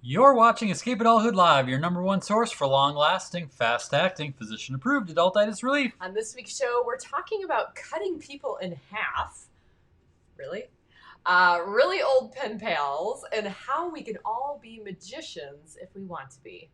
You're watching Escape Adulthood Live, your number one source for long-lasting, fast-acting, physician-approved adultitis relief. On this week's show, we're talking about cutting people in half. Really? Really old pen pals, and how we can all be magicians if we want to be.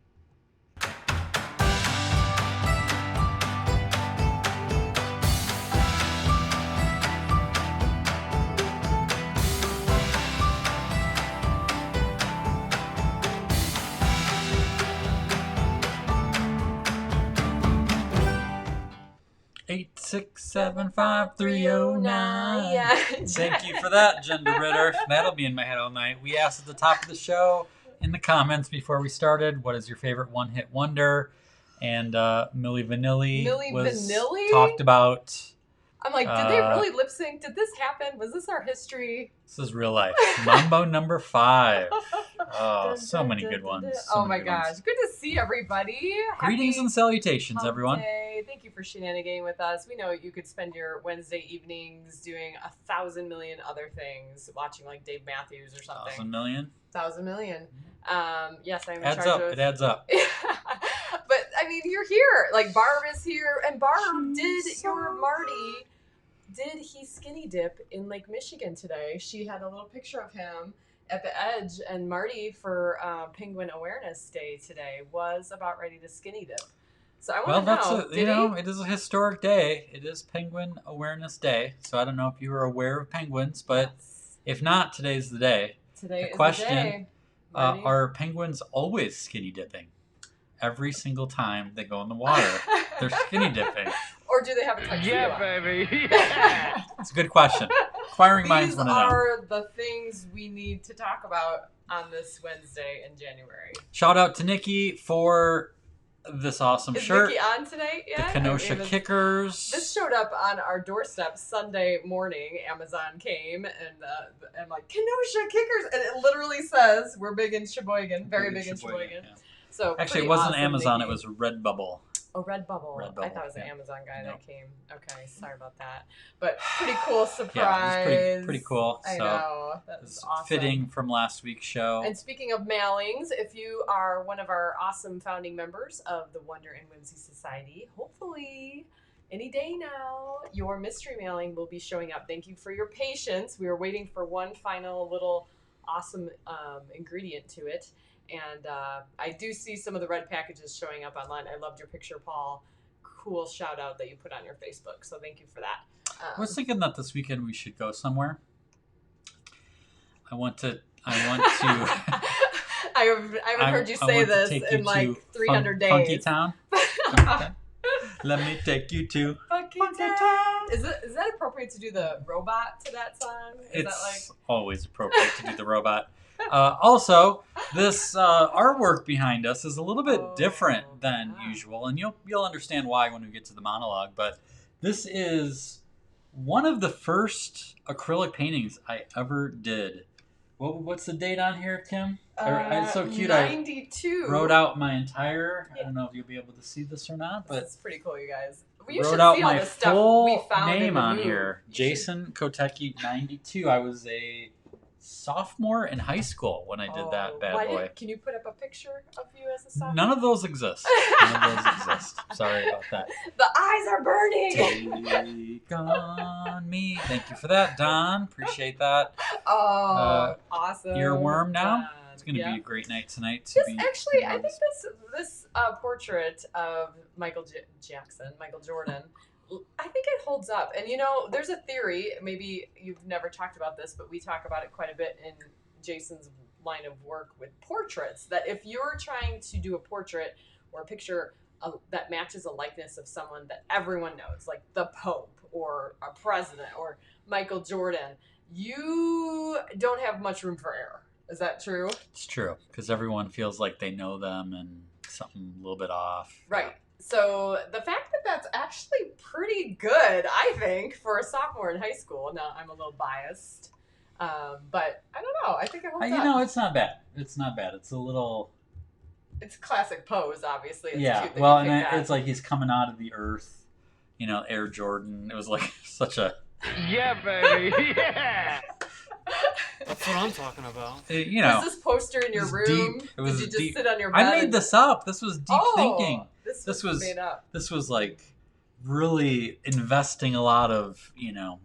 Eight, 6, 7, 5, 3, 0, 9. Yeah. Thank you for that, Gender Ritter. That'll be in my head all night. We asked at the top of the show in the comments before we started, what is your favorite one-hit wonder? And Milli Vanilli talked about. I'm like, did they really lip sync? Did this happen? Was this our history? This is real life. Mambo number 5. Oh, so many good ones. Oh my gosh. Good to see everybody. Greetings and salutations, Humpday. everyone. Thank you for shenanigating with us. We know you could spend your Wednesday evenings doing 1,000 million other things, watching like Dave Matthews or something. 1,000 million? 1,000 million. Yes, I'm in adds charge up. of... It adds up. But, I mean, you're here. Like, Barb is here. And Barb, your Marty... Did he skinny dip in Lake Michigan today? She had a little picture of him at the edge, and Marty for Penguin Awareness Day today was about ready to skinny dip. So I want to know. It is a historic day. It is Penguin Awareness Day. So I don't know if you were aware of penguins, but if not, today's the day. Today is the day. Are penguins always skinny dipping? Every single time they go in the water, they're skinny dipping. Or do they have a tuxedo? Yeah, baby. Yeah. It's a good question. Inquiring minds want to know. These are the things we need to talk about on this Wednesday in January. Shout out to Nikki for this awesome shirt. Is Nikki on tonight yet? The Kenosha Kickers. This showed up on our doorstep Sunday morning. Amazon came and I'm like, Kenosha Kickers. And it literally says, we're big in Sheboygan. Very big in Sheboygan. Yeah. So actually, it wasn't awesome, Amazon. Nikki. It was Redbubble. Oh, Redbubble. Redbubble. I thought it was an Yeah. Amazon guy No. that came. Okay, sorry about that. But pretty cool surprise. Yeah, it was pretty cool. I know. That's awesome. Fitting from last week's show. And speaking of mailings, if you are one of our awesome founding members of the Wonder and Whimsy Society, hopefully any day now, your mystery mailing will be showing up. Thank you for your patience. We were waiting for one final little awesome ingredient to it. And I do see some of the red packages showing up online. I loved your picture, Paul. Cool shout out that you put on your Facebook. So thank you for that. I was thinking that this weekend we should go somewhere. I want to. I haven't heard you say this in like 300 days. Funky Town. Okay. Let me take you to Funky Town. Is that appropriate to do the robot to that song? It's always appropriate to do the robot. Also, this artwork behind us is a little bit different than usual, and you'll understand why when we get to the monologue. But this is one of the first acrylic paintings I ever did. What's the date on here, Kim? It's so cute. 92. I wrote out my entire. I don't know if you'll be able to see this or not, but it's pretty cool, you guys. Wrote out my full name on here. Jason Kotecki, 92. I was a sophomore in high school when I did that bad boy. Can you put up a picture of you as a sophomore? None of those exist. Sorry about that. The eyes are burning. Take on me. Thank you for that, Don. Appreciate that. Oh, awesome. Earworm now. Don. It's going to be a great night tonight. I think this portrait of Michael Jordan, I think it holds up. And, there's a theory, maybe you've never talked about this, but we talk about it quite a bit in Jason's line of work with portraits, that if you're trying to do a portrait or a picture that matches a likeness of someone that everyone knows, like the Pope or a president or Michael Jordan, you don't have much room for error. Is that true? It's true, because everyone feels like they know them and something a little bit off. Right. Yeah. So the fact that that's actually pretty good, I think, for a sophomore in high school. Now, I'm a little biased, but I don't know. I think it holds up. It's not bad. It's not bad. It's a little... It's classic pose, obviously. It's yeah, cute that well, and it's like he's coming out of the earth, Air Jordan. It was like such a... Yeah, baby. Yeah. That's what I'm talking about. You know, Was this poster in your was room? deep. It was Did you just deep. sit on your bed? I made this up. This was deep thinking. This was made up. This was like really investing a lot of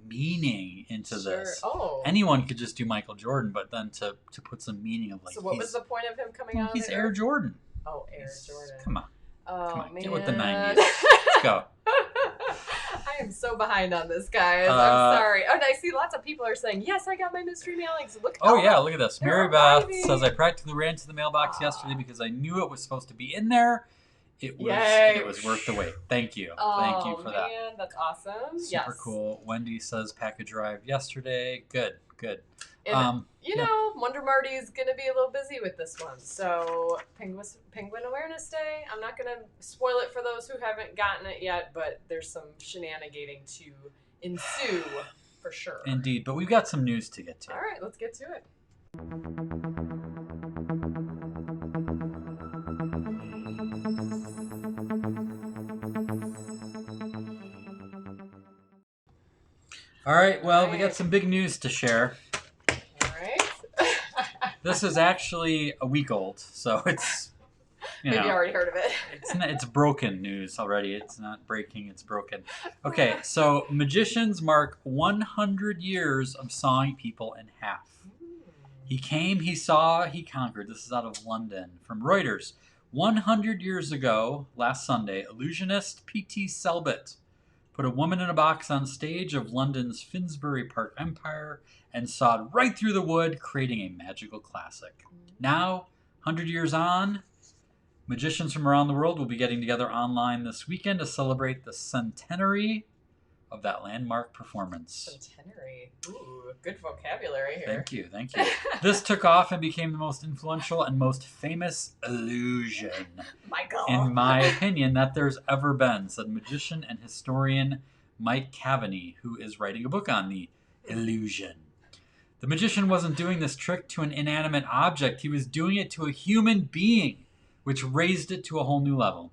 meaning into this. Oh. Anyone could just do Michael Jordan, but then to put some meaning of like. So what was the point of him coming out? He's Air Jordan. Oh, Air Jordan. Come on. Oh, Come on. man. Get with the 90s. Let's go. I am so behind on this, guys. I'm sorry. Oh, and I see lots of people are saying, yes, I got my mystery mailings. Look. Oh, yeah, look at this. They're Mary Beth arriving. says, I practically ran to the mailbox yesterday because I knew it was supposed to be in there. It was worth the wait. Thank you. Thank you for that. Man, that's awesome. Super cool. Wendy says package arrived yesterday. Good. And, Wonder Marty is going to be a little busy with this one. So, Penguin Awareness Day. I'm not going to spoil it for those who haven't gotten it yet, but there's some shenanigating to ensue for sure. Indeed. But we've got some news to get to. All right, let's get to it. All right, well, we got some big news to share. All right. This is actually a week old, so it's, Maybe you already heard of it. it's broken news already. It's not breaking, it's broken. Okay, so magicians mark 100 years of sawing people in half. He came, he saw, he conquered. This is out of London from Reuters. 100 years ago, last Sunday, illusionist P.T. Selbit put a woman in a box on stage of London's Finsbury Park Empire and sawed right through the wood, creating a magical classic. Now, 100 years on, magicians from around the world will be getting together online this weekend to celebrate the centenary of that landmark performance. Centenary. Ooh, good vocabulary here. Thank you. This took off and became the most influential and most famous illusion, Michael, in my opinion, that there's ever been, said magician and historian Mike Cavaney, who is writing a book on the illusion. The magician wasn't doing this trick to an inanimate object. He was doing it to a human being, which raised it to a whole new level.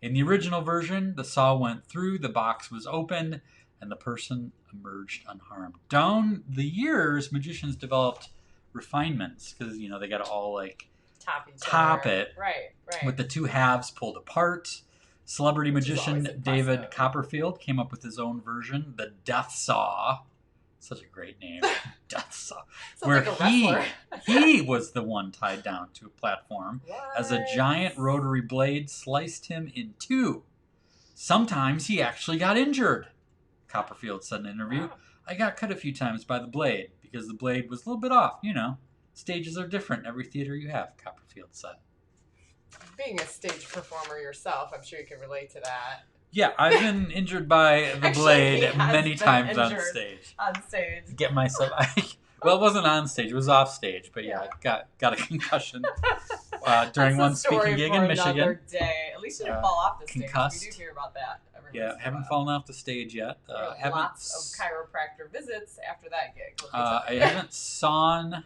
In the original version, the saw went through, the box was opened, and the person emerged unharmed. Down the years, magicians developed refinements because, they got to all like top it. Right. With the two halves pulled apart. Celebrity Which is magician always David impressive. Copperfield came up with his own version, the Death Saw. Such a great name, Death Saw. Sounds Where like a wrestler. he was the one tied down to a platform as a What? giant rotary blade sliced him in two. Sometimes he actually got injured, Copperfield said in an interview. Wow. I got cut a few times by the blade because the blade was a little bit off. Stages are different in every theater you have, Copperfield said. Being a stage performer yourself, I'm sure you can relate to that. Yeah, I've been injured by the Actually, blade he has many been times on injured. stage. On stage. Get myself... Well, it wasn't on stage. It was off stage. But yeah, Yeah. I got a concussion during That's one a story speaking gig for in Michigan. another day. At least you didn't fall off the stage. Concussed. We do hear about that. every Yeah, once in a haven't while. fallen off the stage yet. There were Haven't lots of chiropractor visits after that gig. I haven't sawed.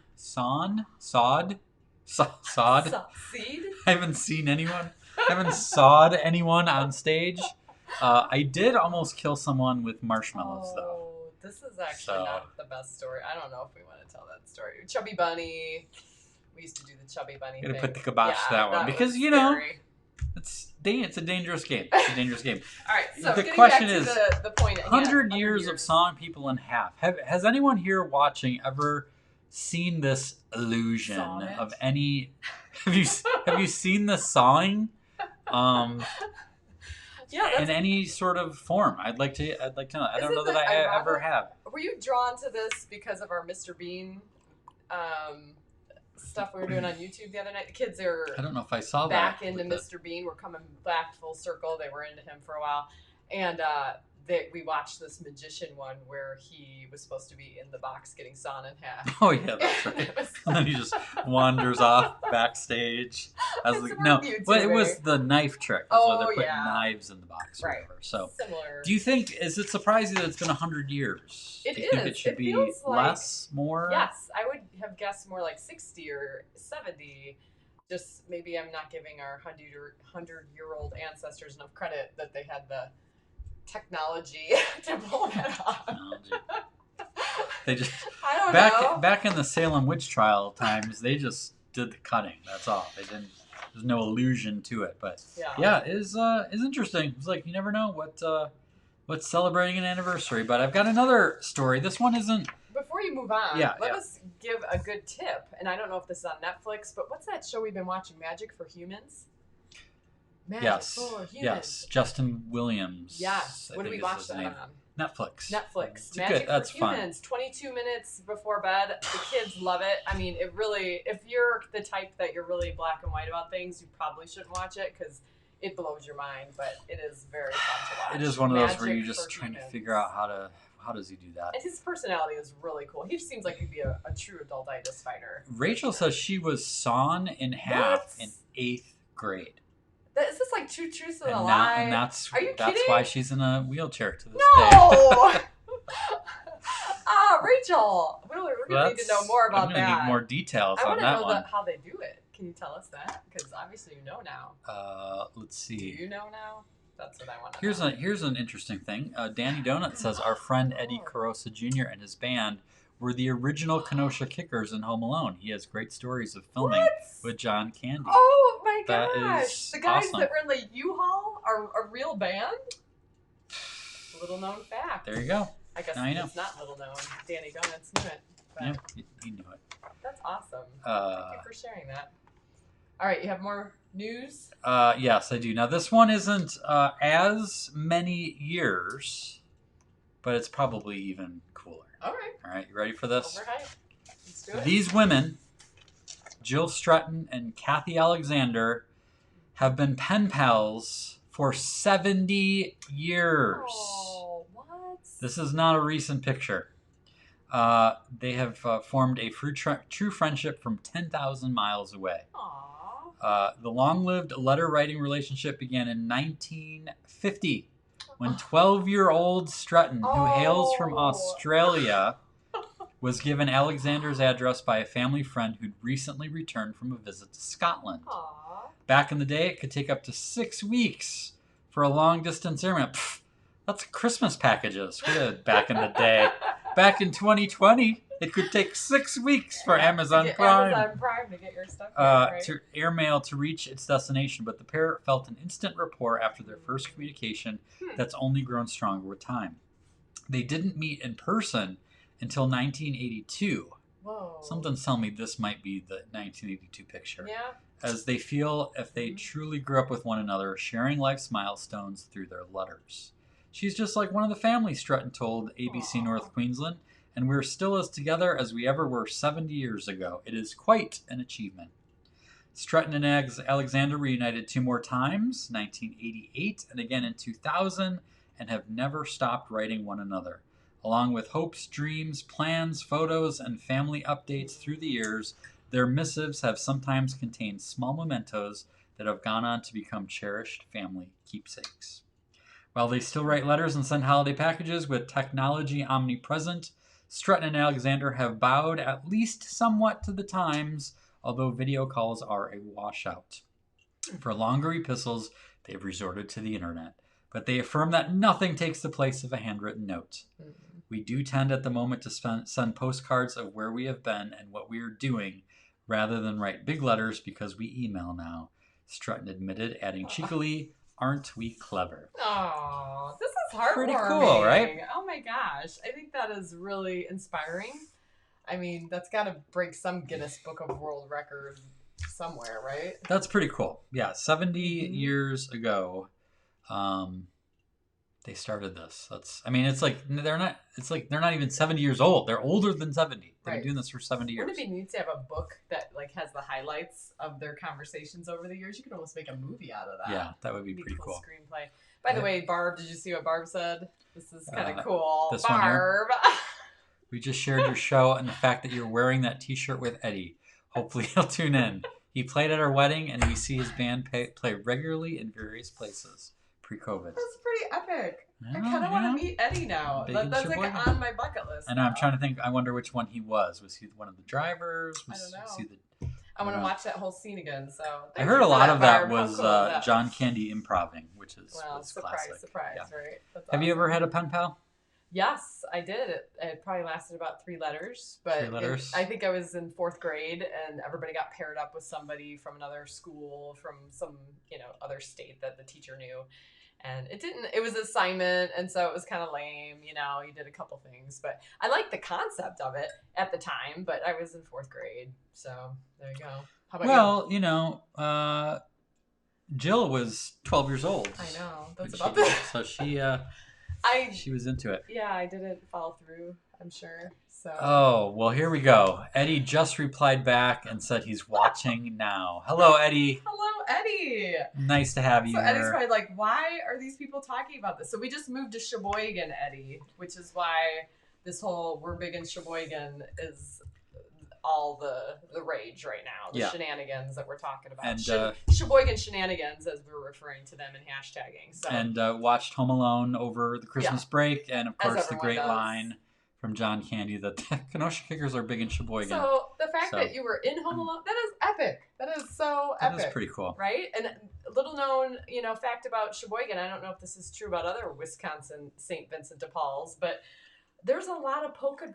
Seed? I haven't seen anyone. I haven't sawed anyone on stage. I did almost kill someone with marshmallows, though. Oh, this is actually not the best story. I don't know if we want to tell that story. Chubby Bunny. We used to do the Chubby Bunny Gotta thing. put the kibosh to that one was because scary. it's a dangerous game. It's a dangerous game. All right, so The getting question back to is, the point at hand, 100 years of sawing people in half. Has anyone here watching ever seen this illusion Sawn it? of any? Have you seen the sawing? Yeah, In any sort of form, I'd like to know. I don't Isn't know that that I ironic? ever have. Were you drawn to this because of our Mr. Bean stuff we were doing on YouTube the other night? The kids are I don't know if I saw back that. into Mr. Bean. We're coming back full circle. They were into him for a while, and we watched this magician one where he was supposed to be in the box getting sawn in half. Oh yeah, that's right. It was And then he just wanders off backstage. I was It's like, a no, YouTube but it was movie. the knife trick. Oh, where they're putting yeah. knives in the box or Right. whatever. So, similar. do you think is it surprising that it's been 100 years? It do you think is. it should It be feels like- less, more? Yes, I would have guessed more like 60 or 70. Just maybe I'm not giving our 100-year-old ancestors enough credit that they had the technology to pull that off. Technology. They just I don't know. back in the Salem witch trial times, they just did the cutting. That's all. They didn't. There's no allusion to it, but yeah, it is interesting. It's like you never know what's celebrating an anniversary. But I've got another story. This one isn't. Before you move on, let us give a good tip. And I don't know if this is on Netflix, but what's that show we've been watching? Magic for Humans. Magic for Humans. Yes, Justin Williams. Yes. What do we watch that on? Netflix. Magic for Humans. 22 minutes before bed. The kids love it. I mean, it really, if you're the type that you're really black and white about things, you probably shouldn't watch it because it blows your mind, but it is very fun to watch. It is one of those where you're just trying to figure out how does he do that? And his personality is really cool. He seems like he'd be a true adultitis fighter. Rachel says she was sawn in half in 8th grade. Is this like two truths and a lie? And that's Are you that's kidding? why she's in a wheelchair to this day. No! Rachel! We're going to need to know more about that. I'm going to need more details on that one. I want to know how they do it. Can you tell us that? Because obviously you know now. Let's see. Do you know now? That's what I want to know. Here's an interesting thing. Danny Donut says our friend Eddie Carosa Jr. and his band were the original Kenosha Kickers in Home Alone. He has great stories of filming with John Candy. Oh my That gosh! is The guys awesome. that were in the U-Haul are a real band. Little known fact. There you go. I guess now you know. It's not little known. Danny Donuts knew it. But Yeah, you knew it. That's awesome. Thank you for sharing that. All right, you have more news? Yes, I do. Now, this one isn't as many years, but it's probably even cooler. All right. All right, you ready for this? Overhyped. Let's do it. These women, Jill Stretton and Kathy Alexander, have been pen pals for 70 years. Oh, what? This is not a recent picture. They have formed a true friendship from 10,000 miles away. Aww. The long-lived letter-writing relationship began in 1950 when 12-year-old Stretton, who hails from Australia, was given Alexander's address by a family friend who'd recently returned from a visit to Scotland. Aww. Back in the day, it could take up to 6 weeks for a long-distance airmail. Pfft, that's Christmas packages. Back in the day. Back in 2020, it could take 6 weeks for Amazon Prime. Amazon Prime to get your stuff right? To airmail to reach its destination, but the pair felt an instant rapport after their first communication that's only grown stronger with time. They didn't meet in person until 1982. Whoa. Something's telling me this might be the 1982 picture. Yeah. As they feel if they truly grew up with one another, sharing life's milestones through their letters. She's just like one of the family, Stretton told ABC North Queensland, and we're still as together as we ever were 70 years ago. It is quite an achievement. Stretton and Alexander reunited 2 more times, 1988 and again in 2000, and have never stopped writing one another. Along with hopes, dreams, plans, photos, and family updates through the years, their missives have sometimes contained small mementos that have gone on to become cherished family keepsakes. While they still write letters and send holiday packages with technology omnipresent, Stretton and Alexander have bowed at least somewhat to the times, although video calls are a washout. For longer epistles, they have resorted to the internet, but they affirm that nothing takes the place of a handwritten note. We do tend at the moment to send postcards of where we have been and what we are doing, rather than write big letters because we email now, Stretton admitted, adding cheekily, "Aren't we clever?" Oh, this is heartwarming. Pretty cool, right? Oh my gosh. I think that is really inspiring. I mean, that's got to break some Guinness Book of World Record somewhere, right? That's pretty cool. Yeah, 70 years ago, they started this. It's like they're not even 70 years old. They're older than 70. They've been doing this for 70 years. Wouldn't it be neat to have a book that like has the highlights of their conversations over the years? You could almost make a movie out of that. Yeah, that would be pretty cool. Screenplay. By the way, Barb, did you see what Barb said? This is kind of cool. This Barb. One here? We just shared your show and the fact that you're wearing that t-shirt with Eddie. Hopefully he'll tune in. He played at our wedding, and we see his band play regularly in various places pre-COVID. That's pretty epic. I kind of want to meet Eddie now. That's like on my bucket list. I know. I'm trying to think. I wonder which one he was. Was he one of the drivers? I don't know. Was he I want to watch that whole scene again. So I heard a lot of that was John Candy improving, which is surprise, classic. surprise, Yeah. right? That's Have awesome. you ever had a pen pal? Yes, I did. It probably lasted about 3 letters, but 3 letters. I think I was in 4th grade, and everybody got paired up with somebody from another school, from some other state that the teacher knew, and it didn't. It was an assignment, and so it was kind of lame. You did a couple things, but I liked the concept of it at the time. But I was in 4th grade, so there you go. How about you? Well, Jill was 12 years old. I know. That's when about she did that. it, so she was into it. Yeah, I didn't follow through, I'm sure. So. Oh, well, here we go. Eddie just replied back and said he's watching now. Hello, Eddie. Hello, Eddie. Nice to have you So here. Eddie's probably like, why are these people talking about this? So we just moved to Sheboygan, Eddie, which is why this whole "we're big in Sheboygan" is all the rage right now. The shenanigans that we're talking about. And Sheboygan shenanigans, as we're referring to them in hashtagging. So. And watched Home Alone over the Christmas break, and of course the great does. line from John Candy that the Kenosha Kickers are big in Sheboygan. So the fact that you were in Home Alone, that is epic. That is so epic. That is pretty cool. Right? And a little known, fact about Sheboygan, I don't know if this is true about other Wisconsin St. Vincent de Paul's, but there's a lot of polka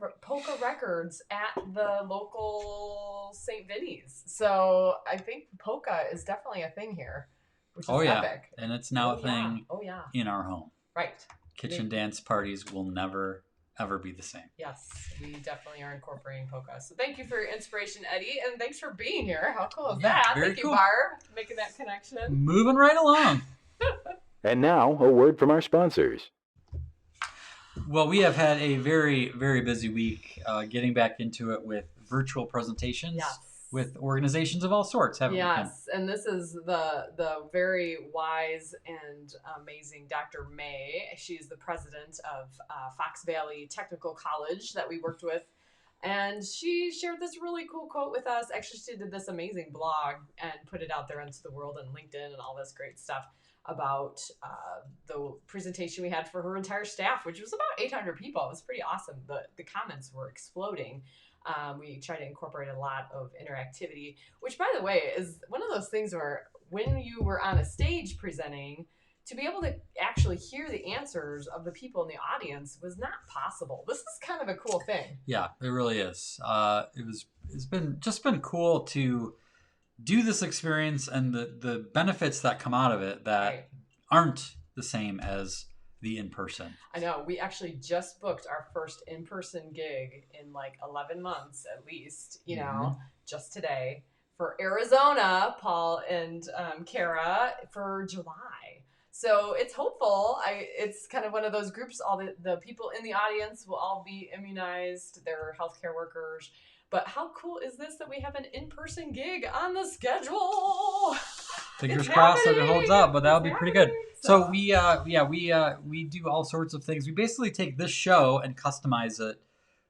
records at the local St. Vinny's. So I think polka is definitely a thing here, which is epic. And it's now a thing in our home. Right. Kitchen dance parties will never ever be the same. Yes, we definitely are incorporating polka. So thank you for your inspiration, Eddie, and thanks for being here. How cool is that? Thank you, Barb, making that connection. Moving right along. And now, a word from our sponsors. Well, we have had a very, very busy week getting back into it with virtual presentations. Yes. With organizations of all sorts, haven't we? Yes, and this is the very wise and amazing Dr. May. She's the president of Fox Valley Technical College that we worked with, and she shared this really cool quote with us. Actually, she did this amazing blog and put it out there into the world and LinkedIn and all this great stuff about the presentation we had for her entire staff, which was about 800 people. It was pretty awesome. The comments were exploding. We try to incorporate a lot of interactivity, which, by the way, is one of those things where when you were on a stage presenting, to be able to actually hear the answers of the people in the audience was not possible. This is kind of a cool thing. Yeah, it really is. It's been cool to do this experience and the benefits that come out of it that aren't the same as the in-person. I know. We actually just booked our first in-person gig in like 11 months at least, just today for Arizona, Paul and Kara, for July. So it's hopeful. It's kind of one of those groups. All the people in the audience will all be immunized. They're healthcare workers. But how cool is this that we have an in-person gig on the schedule? Fingers crossed that it holds up, but that'll be pretty good. So we do all sorts of things. We basically take this show and customize it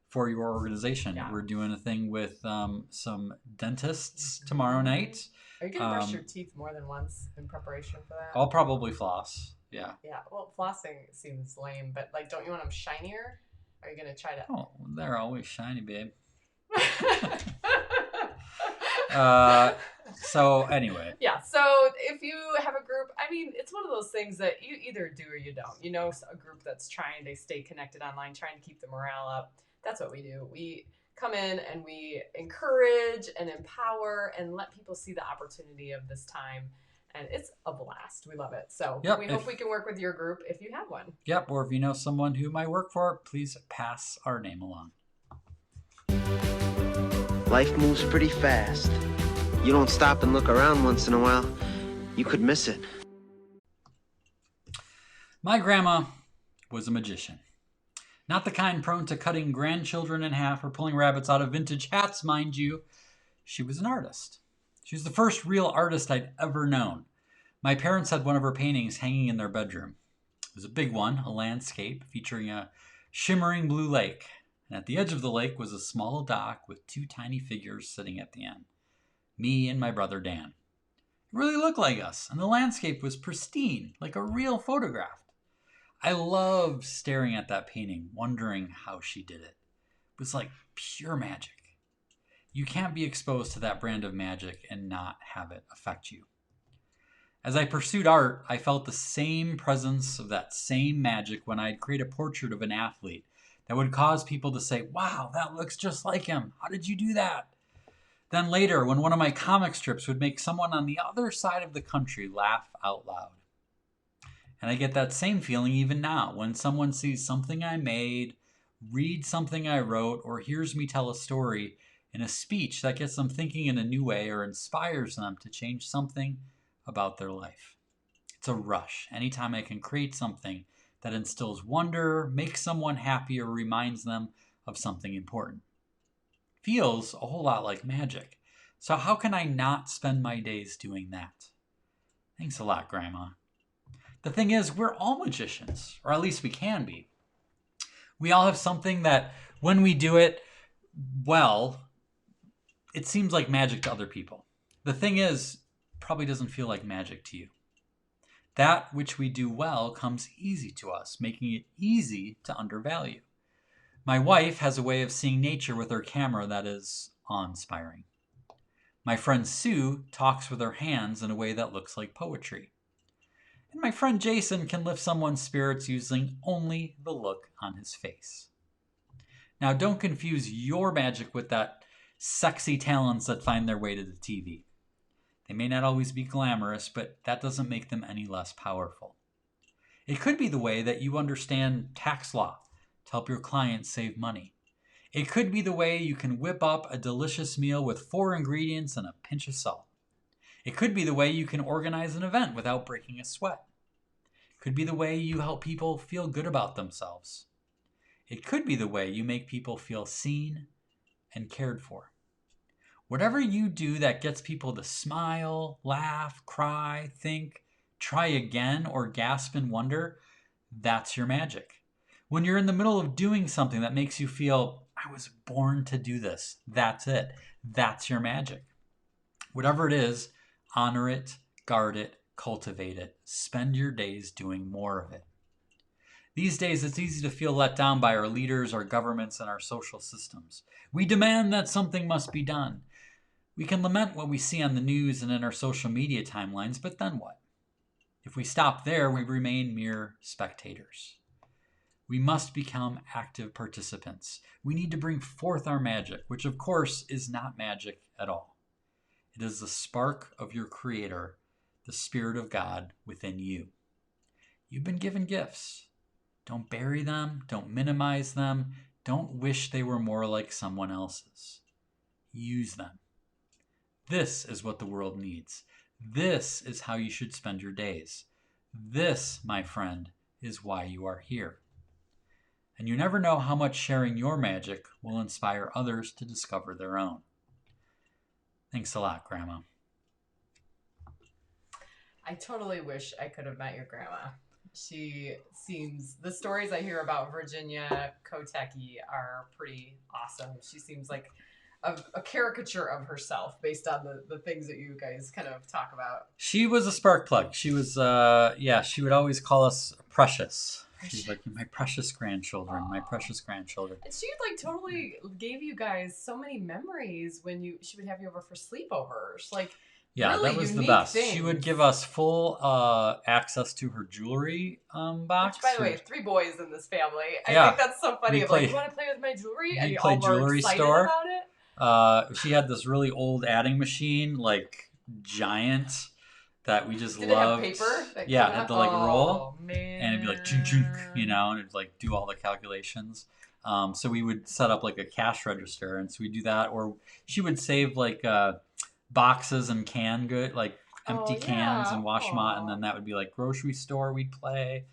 for your organization. Yeah. We're doing a thing with some dentists tomorrow night. Are you going to brush your teeth more than once in preparation for that? I'll probably floss. Yeah. Yeah. Well, flossing seems lame, but don't you want them shinier? Are you going to try to? Oh, they're always shiny, babe. So anyway. Yeah. So if you have a group, it's one of those things that you either do or you don't. A group that's trying to stay connected online, trying to keep the morale up. That's what we do. We come in and we encourage and empower and let people see the opportunity of this time. And it's a blast. We love it. So we hope we can work with your group if you have one. Yep. Or if you know someone who might work for it, please pass our name along. Life moves pretty fast. You don't stop and look around once in a while, you could miss it. My grandma was a magician. Not the kind prone to cutting grandchildren in half or pulling rabbits out of vintage hats, mind you. She was an artist. She was the first real artist I'd ever known. My parents had one of her paintings hanging in their bedroom. It was a big one, a landscape featuring a shimmering blue lake. And at the edge of the lake was a small dock with two tiny figures sitting at the end. Me and my brother Dan. It really looked like us, and the landscape was pristine, like a real photograph. I loved staring at that painting, wondering how she did it. It was like pure magic. You can't be exposed to that brand of magic and not have it affect you. As I pursued art, I felt the same presence of that same magic when I'd create a portrait of an athlete that would cause people to say, wow, that looks just like him. How did you do that? Then later, when one of my comic strips would make someone on the other side of the country laugh out loud. And I get that same feeling even now when someone sees something I made, reads something I wrote, or hears me tell a story in a speech that gets them thinking in a new way or inspires them to change something about their life. It's a rush anytime I can create something that instills wonder, makes someone happy, or reminds them of something important. Feels a whole lot like magic. So how can I not spend my days doing that? Thanks a lot, Grandma. The thing is, we're all magicians, or at least we can be. We all have something that when we do it well, it seems like magic to other people. The thing is, probably doesn't feel like magic to you. That which we do well comes easy to us, making it easy to undervalue. My wife has a way of seeing nature with her camera that is awe-inspiring. My friend Sue talks with her hands in a way that looks like poetry. And my friend Jason can lift someone's spirits using only the look on his face. Now, don't confuse your magic with that sexy talents that find their way to the TV. They may not always be glamorous, but that doesn't make them any less powerful. It could be the way that you understand tax law to help your clients save money. It could be the way you can whip up a delicious meal with 4 ingredients and a pinch of salt. It could be the way you can organize an event without breaking a sweat. It could be the way you help people feel good about themselves. It could be the way you make people feel seen and cared for. Whatever you do that gets people to smile, laugh, cry, think, try again, or gasp in wonder, that's your magic. When you're in the middle of doing something that makes you feel, I was born to do this, that's it. That's your magic. Whatever it is, honor it, guard it, cultivate it. Spend your days doing more of it. These days, it's easy to feel let down by our leaders, our governments, and our social systems. We demand that something must be done. We can lament what we see on the news and in our social media timelines, but then what? If we stop there, we remain mere spectators. We must become active participants. We need to bring forth our magic, which of course is not magic at all. It is the spark of your Creator, the Spirit of God within you. You've been given gifts. Don't bury them. Don't minimize them. Don't wish they were more like someone else's. Use them. This is what the world needs. This is how you should spend your days. This, my friend, is why you are here. And you never know how much sharing your magic will inspire others to discover their own. Thanks a lot, Grandma. I totally wish I could have met your grandma. She seems, the stories I hear about Virginia Kotecki are pretty awesome. She seems like a caricature of herself based on the things that you guys kind of talk about. She was a spark plug. She was, she would always call us precious. She's like, my precious grandchildren, my precious grandchildren. And she like totally gave you guys so many memories when she would have you over for sleepovers. Like, yeah, really that was the unique best. things. She would give us full access to her jewelry box. Which, by the way, 3 boys in this family. I Yeah. think that's so funny. Like, you want to play with my jewelry? And you all were excited about it? She had this really old adding machine, like giant, that we just Did loved. it have paper? Yeah, it had to like roll, man. and it'd be like chunk chunk, you know, and it'd like do all the calculations. So we would set up like a cash register, and so we do that. Or she would save like boxes and canned good, like empty cans, and wash them out, and then that would be like grocery store. We'd play.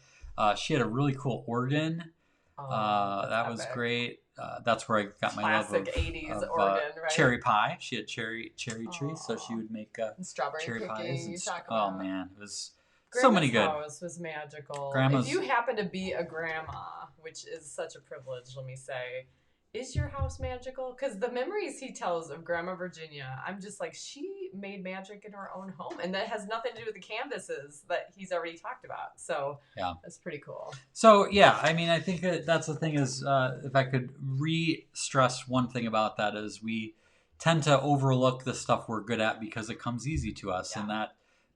She had a really cool organ. That was great. That's where I got my love of 80s organ, right? cherry pie. She had cherry trees, so she would make strawberry cherry pies. And oh man, it was Grandma's so many good. house was magical. Grandma's... If you happen to be a grandma, which is such a privilege, let me say, is your house magical? Because the memories he tells of Grandma Virginia, I'm just like, she made magic in her own home. And that has nothing to do with the canvases that he's already talked about. So yeah, that's pretty cool. So yeah, I mean, I think that's the thing is, if I could re-stress one thing about that is we tend to overlook the stuff we're good at because it comes easy to us. Yeah. And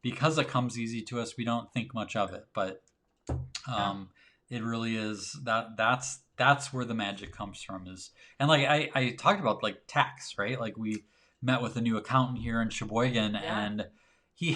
because it comes easy to us, we don't think much of it. But it really is that's where the magic comes from. And like I talked about like tax, right? Like we met with a new accountant here in Sheboygan, and he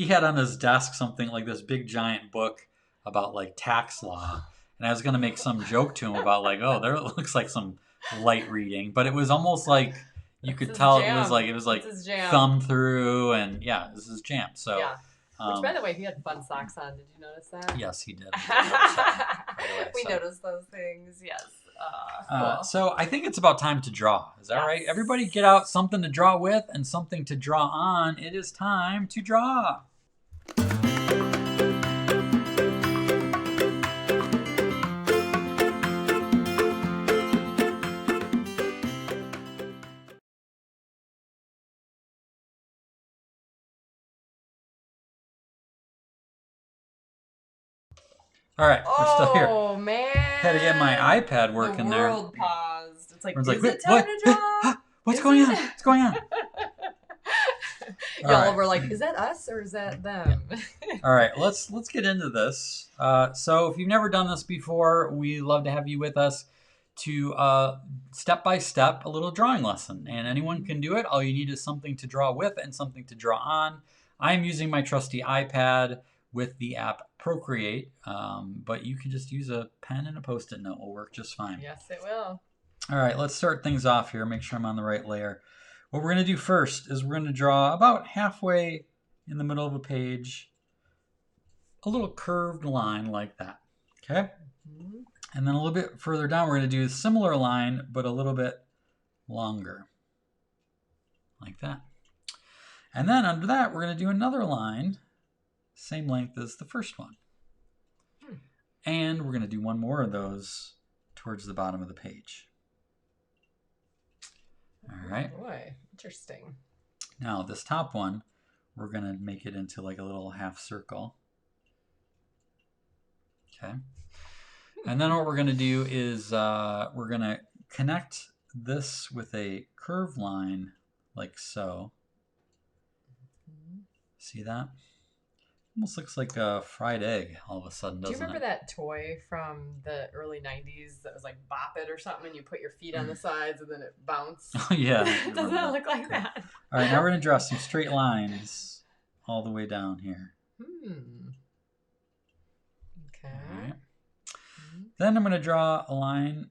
had on his desk something like this big giant book about like tax law. And I was going to make some joke to him about like, oh, there looks like some light reading, but it was almost like you could tell it was like thumb through, and this is jam. So, which by the way, he had fun socks on. Did you notice that? Yes, he did. We noticed those things. Yes. Cool. So I think it's about time to draw. Is that right? Everybody, get out something to draw with and something to draw on. It is time to draw. All right, we're still here. Oh, man. Had to get my iPad working there. The world paused. It's like, Everyone's is like, it time to draw? What's going on? What's going on? Y'all were like, is that us or is that them? All right, let's get into this. So if you've never done this before, we love to have you with us to step by step a little drawing lesson. And anyone can do it. All you need is something to draw with and something to draw on. I'm using my trusty iPad with the app Procreate, but you can just use a pen and a Post-it note. Will work just fine. Yes, it will. All right, let's start things off here. Make sure I'm on the right layer. What we're going to do first is we're going to draw about halfway in the middle of a page a little curved line like that. Okay? Mm-hmm. And then a little bit further down, we're going to do a similar line, but a little bit longer. Like that. And then under that, we're going to do another line, same length as the first one. And we're going to do one more of those towards the bottom of the page. All right. Oh boy, interesting. Now this top one, we're going to make it into like a little half circle. Okay. And then what we're going to do is we're going to connect this with a curved line like so. See that? Almost looks like a fried egg all of a sudden, doesn't it? Do you remember that toy from the early 90s that was like Bop It or something, and you put your feet on the sides and then it bounced? Oh, yeah. Doesn't that look like that? All right, now we're going to draw some straight lines all the way down here. Okay. All right. Then I'm going to draw a line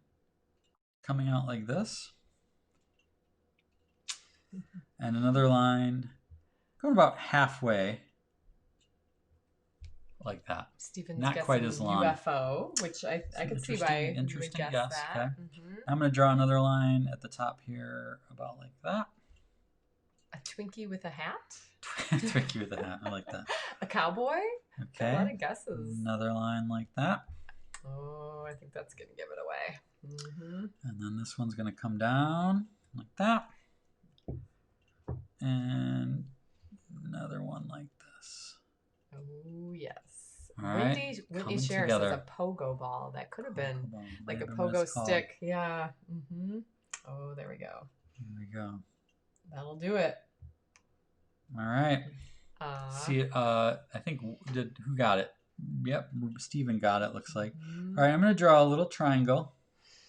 coming out like this. And another line going about halfway. Like that. Stephen's not quite as long. UFO, which I could see why you would guess that. Okay. I'm going to draw another line at the top here about like that. A Twinkie with a hat? Twinkie with a hat. I like that. A cowboy? Okay. A lot of guesses. Another line like that. Oh, I think that's going to give it away. And then this one's going to come down like that. And another one like this. Oh, yes. All right. Whitney Share says a pogo ball. That could have been like a pogo stick. Yeah. Oh, there we go. Here we go. That'll do it. All right. See, I think, who got it? Yep, Stephen got it, looks like. All right, I'm going to draw a little triangle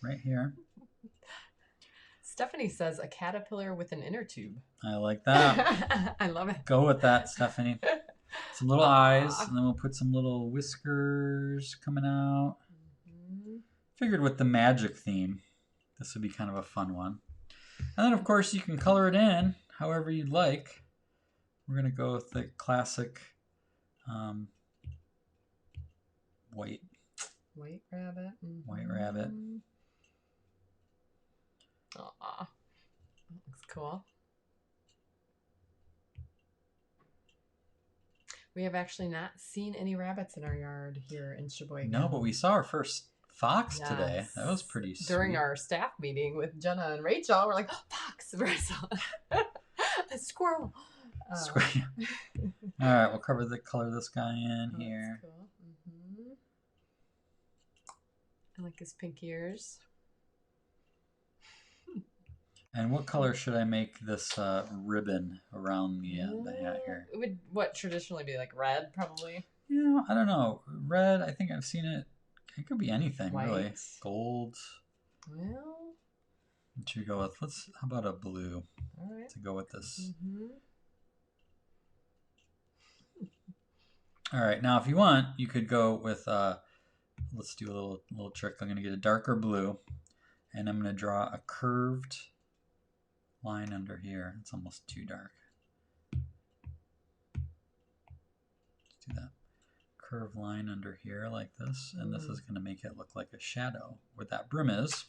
right here. Stephanie says a caterpillar with an inner tube. I like that. I love it. Go with that, Stephanie. Some little eyes, and then we'll put some little whiskers coming out. Figured with the magic theme, this would be kind of a fun one. And then, of course, you can color it in however you'd like. We're going to go with the classic white rabbit. White rabbit. Aw, looks cool. We have actually not seen any rabbits in our yard here in Sheboygan. No, but we saw our first fox today. That was pretty sweet. During our staff meeting with Jenna and Rachel, we're like, oh, fox, a squirrel. Squirrel. All right, we'll color this guy in here. That's cool. I like his pink ears. And what color should I make this ribbon around the hat here? It would what traditionally be like red, probably. Yeah, I don't know. Red, I think I've seen it. It could be anything, really. White. Gold. Well, What should we go with? How about a blue all right. to go with this? Mm-hmm. All right, now if you want, you could go with, let's do a little trick. I'm going to get a darker blue, and I'm going to draw a curved line under here. It's almost too dark. Let's do that. Curved line under here like this, and this is going to make it look like a shadow where that brim is.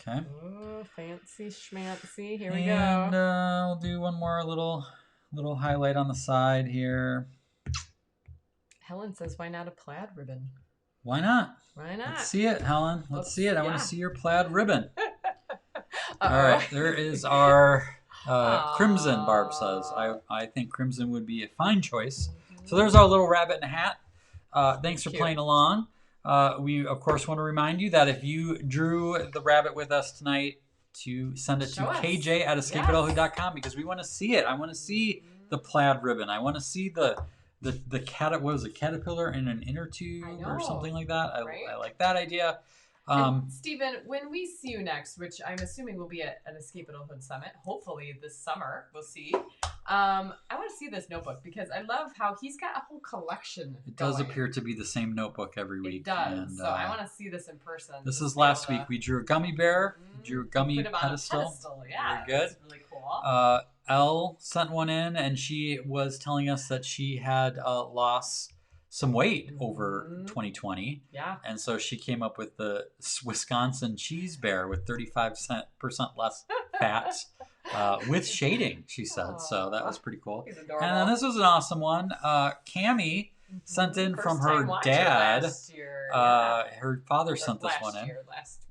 Okay. Oh, fancy schmancy. Here we And go. we'll do one more little highlight on the side here. Helen says, why not a plaid ribbon? Why not? Why not? Let's see it, Helen. Let's see it. I want to see your plaid ribbon. Uh-oh. All right, there is our crimson, Barb says. I think crimson would be a fine choice. So there's our little rabbit in a hat. Thanks for playing along. We, of course, want to remind you that if you drew the rabbit with us tonight, to send it to kj@escapeadulthood.com because we want to see it. I want to see the plaid ribbon. I want to see the what was it, caterpillar in an inner tube or something like that. I like that idea. Stephen, when we see you next, which I'm assuming will be at an Escape Adulthood Summit, hopefully this summer, we'll see. I want to see this notebook because I love how he's got a whole collection. It does appear to be the same notebook every week. It does. And, so I want to see this in person. This is last week. We drew a gummy bear. Drew a gummy pedestal. Yeah, very good. Really cool. Elle sent one in, and she was telling us that she had lost some weight over 2020. Yeah. And so she came up with the Wisconsin cheese bear with 35% less fat with shading, she said. So that was pretty cool. He's adorable. And then this was an awesome one. Cammie sent in from her dad. Last year, her father sent this one in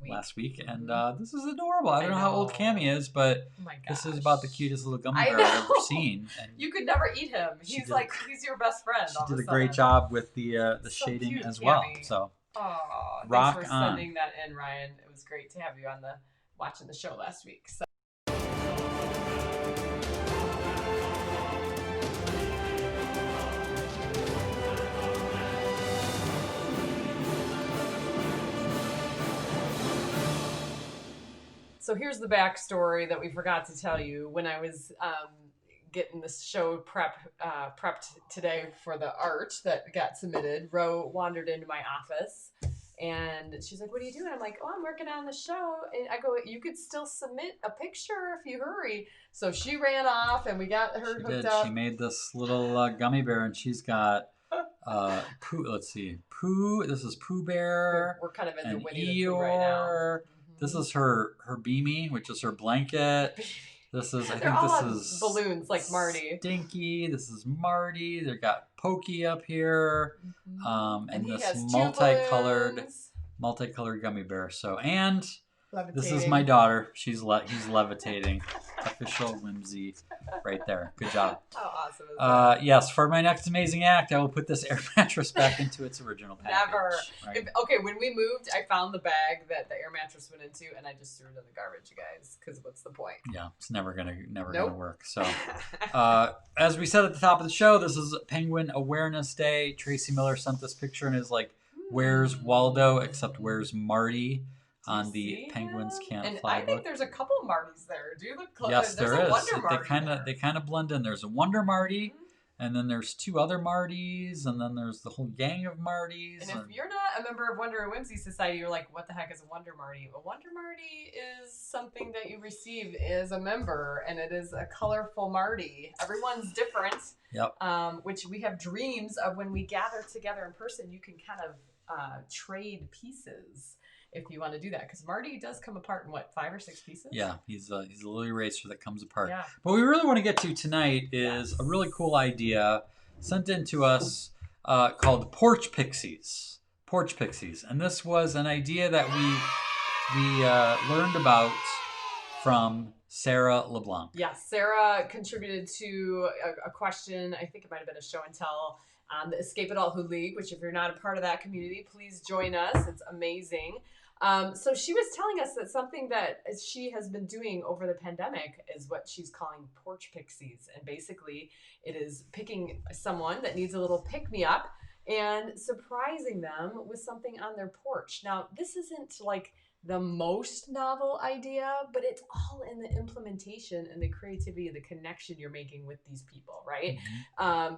last week. And this is adorable. I don't know how old Cammie is, but this is about the cutest little gummy bear I've ever seen. And you could never eat him. He's your best friend. She did a great job with the shading cute, as well. Cammie. So thanks for sending that in, Ryan. It was great to have you on watching the show last week. So. So here's the backstory that we forgot to tell you. When I was getting this show prepped today for the art that got submitted, Ro wandered into my office and she's like, "What are you doing?" I'm like, "Oh, I'm working on the show." And I go, "You could still submit a picture if you hurry." So she ran off and we got her hooked up. She made this little gummy bear, and she's got Pooh. Let's see, Pooh. This is Pooh Bear. We're kind of in the Winnie Eeyore. the Pooh right now. This is her Beanie, which is her blanket. This is this is balloons like Marty. Stinky. This is Marty. They got Pokey up here, and this multicolored gummy bear. So this is my daughter. He's levitating. Official whimsy, right there. Good job. How awesome is that? Yes, for my next amazing act, I will put this air mattress back into its original package. Never. Right? When we moved, I found the bag that the air mattress went into, and I just threw it in the garbage, you guys. Because what's the point? Yeah, it's never gonna work. So, as we said at the top of the show, this is Penguin Awareness Day. Tracy Miller sent this picture and is like, "Where's Waldo?" Except where's Marty? On the Penguins Can't Fly I think book. there's a couple Martys there. Do you look close? Yes, there is. Wonder They kind of blend in. There's a Wonder Marty, and then there's two other Martys, and then there's the whole gang of Martys. And if you're not a member of Wonder and Whimsy Society, you're like, what the heck is a Wonder Marty? A Wonder Marty is something that you receive as a member, and it is a colorful Marty. Everyone's different. Yep. Which we have dreams of when we gather together in person. You can kind of trade pieces. If you want to do that, because Marty does come apart in 5 or 6 pieces. Yeah, he's a little eraser that comes apart. Yeah. But what we really want to get to tonight is a really cool idea sent in to us called Porch Pixies. Porch Pixies, and this was an idea that we learned about from Sarah LeBlanc. Yes, Sarah contributed to a question. I think it might have been a show and tell. on the Escape Adulthood League, which if you're not a part of that community, please join us. It's amazing. So she was telling us that something that she has been doing over the pandemic is what she's calling porch pixies. And basically it is picking someone that needs a little pick-me-up and surprising them with something on their porch. Now, this isn't like the most novel idea, but it's all in the implementation and the creativity, the connection you're making with these people, right?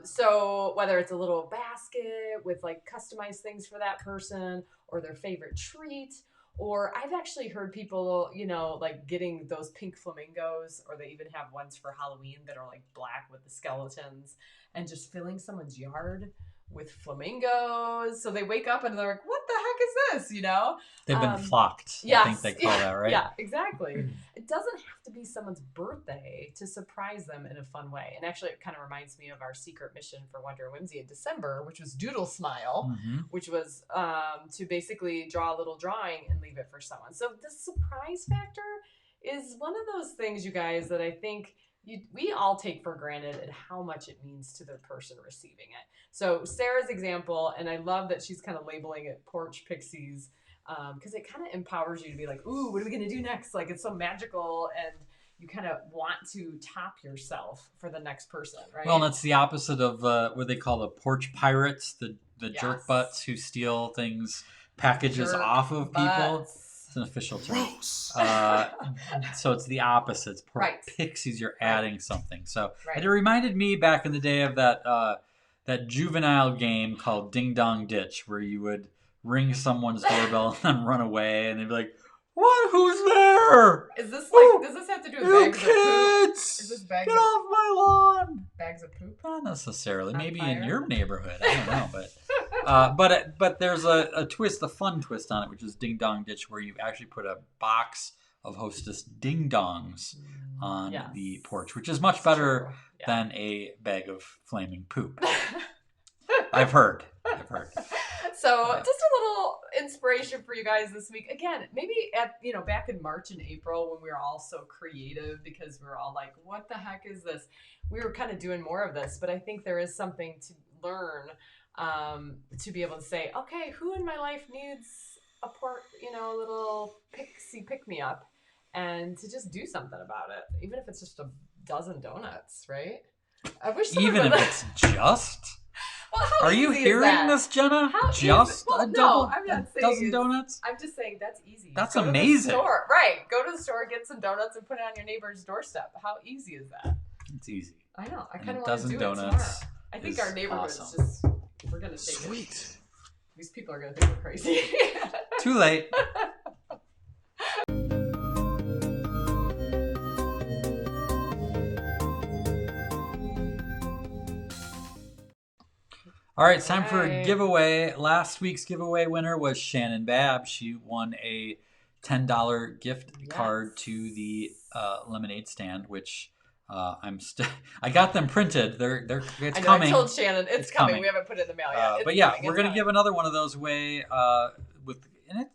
So whether it's a little basket with like customized things for that person or their favorite treat, or I've actually heard people, you know, like getting those pink flamingos, or they even have ones for Halloween that are like black with the skeletons, and just filling someone's yard with flamingos. So they wake up and they're like, what the heck is this? You know? They've been flocked. Yes, I think they call that, right? Yeah, exactly. It doesn't have to be someone's birthday to surprise them in a fun way. And actually, it kind of reminds me of our secret mission for Wonder and Whimsy in December, which was Doodle Smile, which was to basically draw a little drawing and leave it for someone. So the surprise factor is one of those things, you guys, that I think we all take for granted and how much it means to the person receiving it. So Sarah's example, and I love that she's kind of labeling it porch pixies, because it kind of empowers you to be like, ooh, what are we going to do next? Like, it's so magical, and you kind of want to top yourself for the next person, right? Well, and it's the opposite of what they call the porch pirates, the jerk butts who steal things, packages off of people. It's an official term. So it's the opposite. It's porch pixies. You're adding something. So and it reminded me back in the day of that juvenile game called Ding Dong Ditch, where you would ring someone's doorbell and then run away, and they'd be like, "What? Who's there? Is this like? Does this have to do with bags of poop? Is this bags Get off my lawn! Bags of poop? Not necessarily. Maybe in your neighborhood. I don't know, but there's a twist, a fun twist on it, which is Ding Dong Ditch, where you actually put a box of Hostess Ding Dongs on the porch, which is much better than a bag of flaming poop. I've heard. So just a little inspiration for you guys this week. Again, maybe back in March and April when we were all so creative because we were all like, what the heck is this? We were kind of doing more of this, but I think there is something to learn to be able to say, okay, who in my life needs a little pixie pick-me-up, and to just do something about it, even if it's just a dozen donuts, right? I wish even if it's just... Well, are you hearing this, Jenna? I'm not saying donuts. I'm just saying that's easy. That's amazing. Right. Go to the store, get some donuts, and put it on your neighbor's doorstep. How easy is that? It's easy. I know. I kind of want to do it tomorrow. I think our neighborhood is just, we're going to take it. Sweet. These people are going to think we're crazy. Too late. All right, it's time for a giveaway. Last week's giveaway winner was Shannon Babb. She won a $10 gift card to the lemonade stand, which I got them printed. It's coming. I told Shannon it's coming. We haven't put it in the mail yet. But yeah, we're gonna give another one of those away.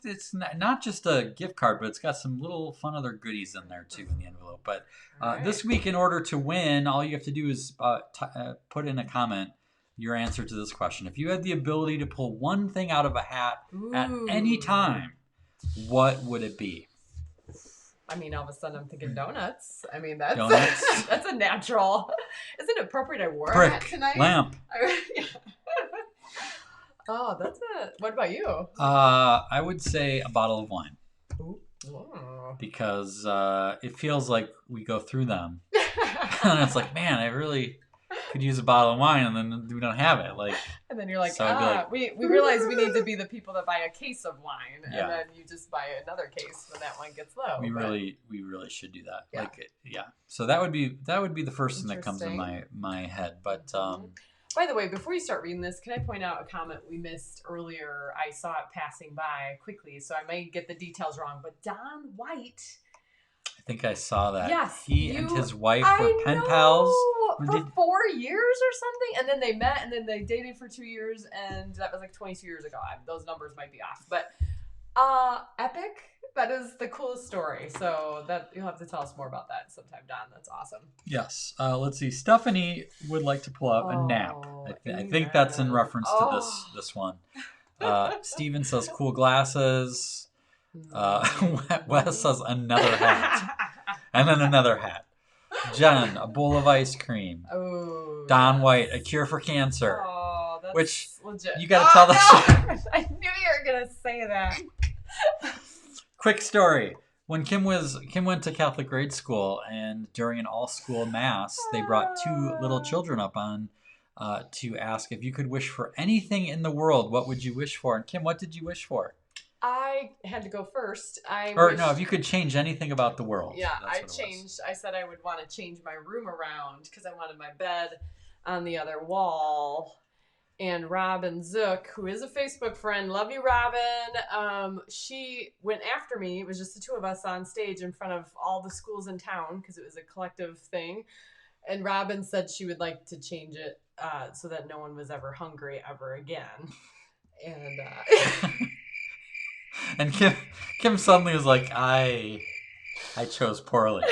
It's not just a gift card, but it's got some little fun other goodies in there too in the envelope. But this week, in order to win, all you have to do is put in a comment your answer to this question. If you had the ability to pull one thing out of a hat at any time, what would it be? I mean, all of a sudden I'm thinking donuts. I mean, that's donuts. That's a natural. Is it appropriate I wore Brick, a hat tonight? Lamp. Oh, what about you? I would say a bottle of wine. Ooh. Because it feels like we go through them. And it's like, man, I really could use a bottle of wine, and then we don't have it. And then you're like, we realize we need to be the people that buy a case of wine, and then you just buy another case when that one gets low. We really should do that. So that would be the first thing that comes in my head. But by the way, before you start reading this, can I point out a comment we missed earlier? I saw it passing by quickly, so I may get the details wrong. But Don White, I think I saw that. Yes, he and his wife were pen pals for 4 years or something, and then they met, and then they dated for 2 years, and that was like 22 years ago. Those numbers might be off, but epic. That is the coolest story. So that you'll have to tell us more about that sometime, Don. That's awesome. Yes. Let's see. Stephanie would like to pull out a nap. I think that's in reference to this one. Steven says cool glasses. Wes says another hat. And then another hat. Jen, a bowl of ice cream. Oh. Don White, a cure for cancer. Oh, that's Which legit. you got to tell the story. I knew you were gonna say that. Quick story. When Kim went to Catholic grade school, and during an all-school mass, they brought two little children up on to ask if you could wish for anything in the world, what would you wish for? And Kim, what did you wish for? I had to go first. No, if you could change anything about the world. Yeah, I changed. I said I would want to change my room around because I wanted my bed on the other wall. And Robin Zook, who is a Facebook friend, love you, Robin. She went after me. It was just the two of us on stage in front of all the schools in town because it was a collective thing. And Robin said she would like to change it so that no one was ever hungry ever again. And and Kim suddenly was like, I chose poorly.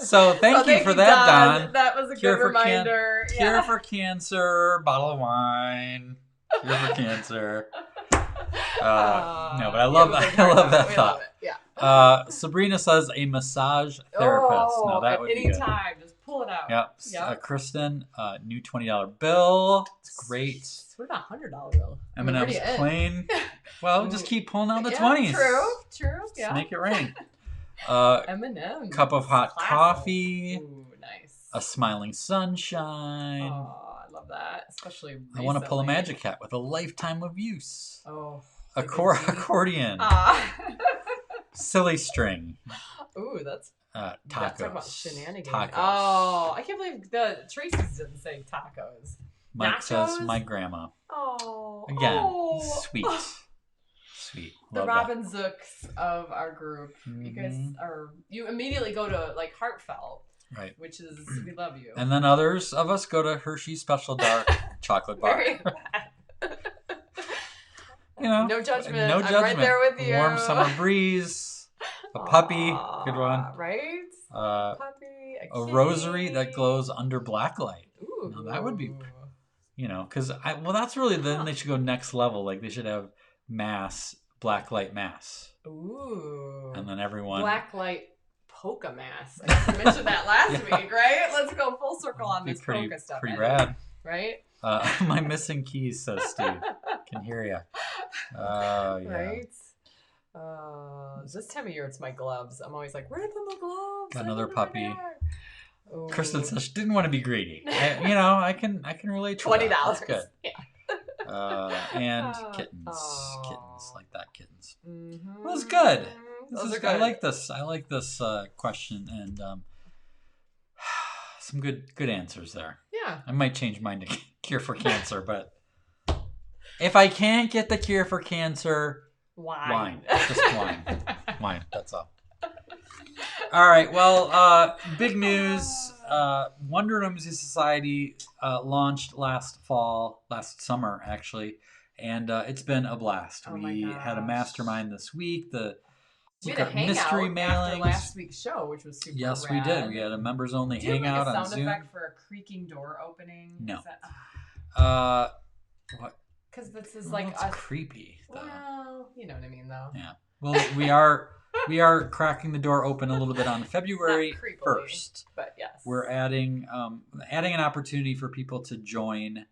So thank you for that, Don. That was a good reminder. Cure for cancer, bottle of wine. Cure for cancer. No, but I love that thought. Yeah. Sabrina says a massage therapist. Now that would be good. Anytime, just pull it out. Yep. Kristen, new $20 bill. It's great. What about $100 bill? M&M's plain. Well, just keep pulling out the 20s. True. Yeah. Just make it rain. M&M. Cup of hot coffee. Ooh, nice. A smiling sunshine. Oh, I love that. Especially recently. I want to pull a magic hat with a lifetime of use. Oh. Accordion. Silly string. Ooh, that's tacos. That's talking about shenanigans. Tacos. Oh, I can't believe the Tracy's didn't say tacos. Mike Nachos? says my grandma. Oh. Again, sweet. Sweet. The Love Robin Zooks of our group. Mm-hmm. You guys you immediately go to like heartfelt. Right. Which is, we love you. And then others of us go to Hershey's Special Dark Chocolate Bar. No judgment. No judgment. I'm right there with you. Warm summer breeze. A puppy. Good one. Right? Puppy. A rosary that glows under black light. Ooh. Now that would be, because that's really, then they should go next level. Like they should have mass, black light mass. Ooh. And then everyone. Black light polka mass. I guess I mentioned that last week, right? Let's go full circle on this polka stuff. Pretty rad. Right? My missing keys, says Steve. Can hear you. Yeah. Right? This time of year, it's my gloves. I'm always like, where are my gloves? Got another puppy. Kristen says she didn't want to be greedy. I can relate to $20. that. That's good. Yeah. And kittens like that. Kittens. Mm-hmm. Well, it's good. Those are good. I like this. I like this question and some good answers there. Yeah. I might change mine to cure for cancer, but if I can't get the cure for cancer, wine. Just wine. Wine. That's all. All right. Well, big news. Wonder Whimsy Society launched last summer, actually, and it's been a blast. We had a mastermind this week. The secret mystery mailings after last week's show, which was super Yes, rad. we did. We had a members only hangout on Zoom. Do you have a sound effect for a creaking door opening? No. What? Because this is like creepy. Though. Well, you know what I mean, though. Yeah. Well, we are cracking the door open a little bit on February 1st. But yes, we're adding an opportunity for people to join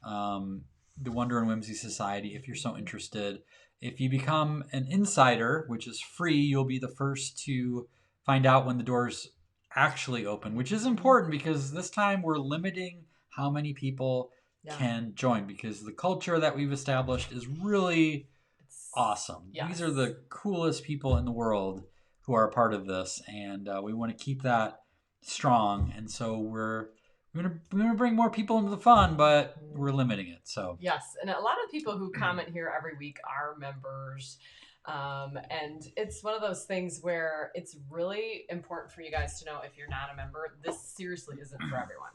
the Wonder and Whimsy Society if you're so interested. If you become an insider, which is free, you'll be the first to find out when the doors actually open, which is important because this time we're limiting how many people can join because the culture that we've established is really awesome. Yes. These are the coolest people in the world who are a part of this, and we want to keep that strong. And so we're going to bring more people into the fun, but we're limiting it. So yes, and a lot of people who comment here every week are members. And it's one of those things where it's really important for you guys to know if you're not a member, this seriously isn't for everyone.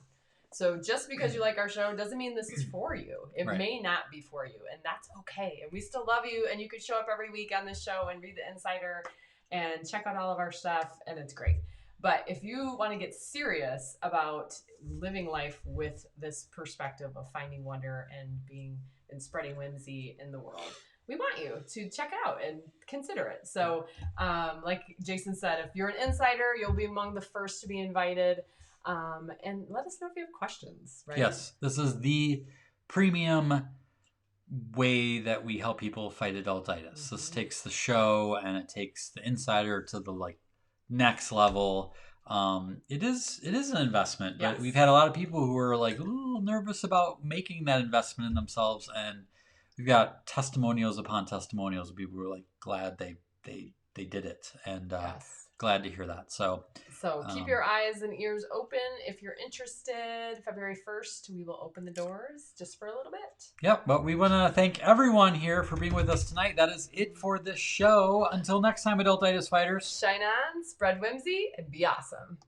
So just because you like our show doesn't mean this is for you. It may not be for you, and that's okay. And we still love you, and you can show up every week on this show and read the Insider and check out all of our stuff, and it's great. But if you want to get serious about living life with this perspective of finding wonder and spreading whimsy in the world, we want you to check it out and consider it. So, like Jason said, if you're an insider, you'll be among the first to be invited. And let us know if you have questions, right? Yes, this is the premium way that we help people fight adultitis. This takes the show and it takes the insider to the next level. It is an investment, but Yes. we've had a lot of people who are like a little nervous about making that investment in themselves, and we've got testimonials upon testimonials of people who are like glad they did it, and glad to hear that. So keep your eyes and ears open if you're interested. February 1st, we will open the doors just for a little bit. Yep, but we want to thank everyone here for being with us tonight. That is it for this show. Until next time, Adultitis Fighters. Shine on, spread whimsy, and be awesome.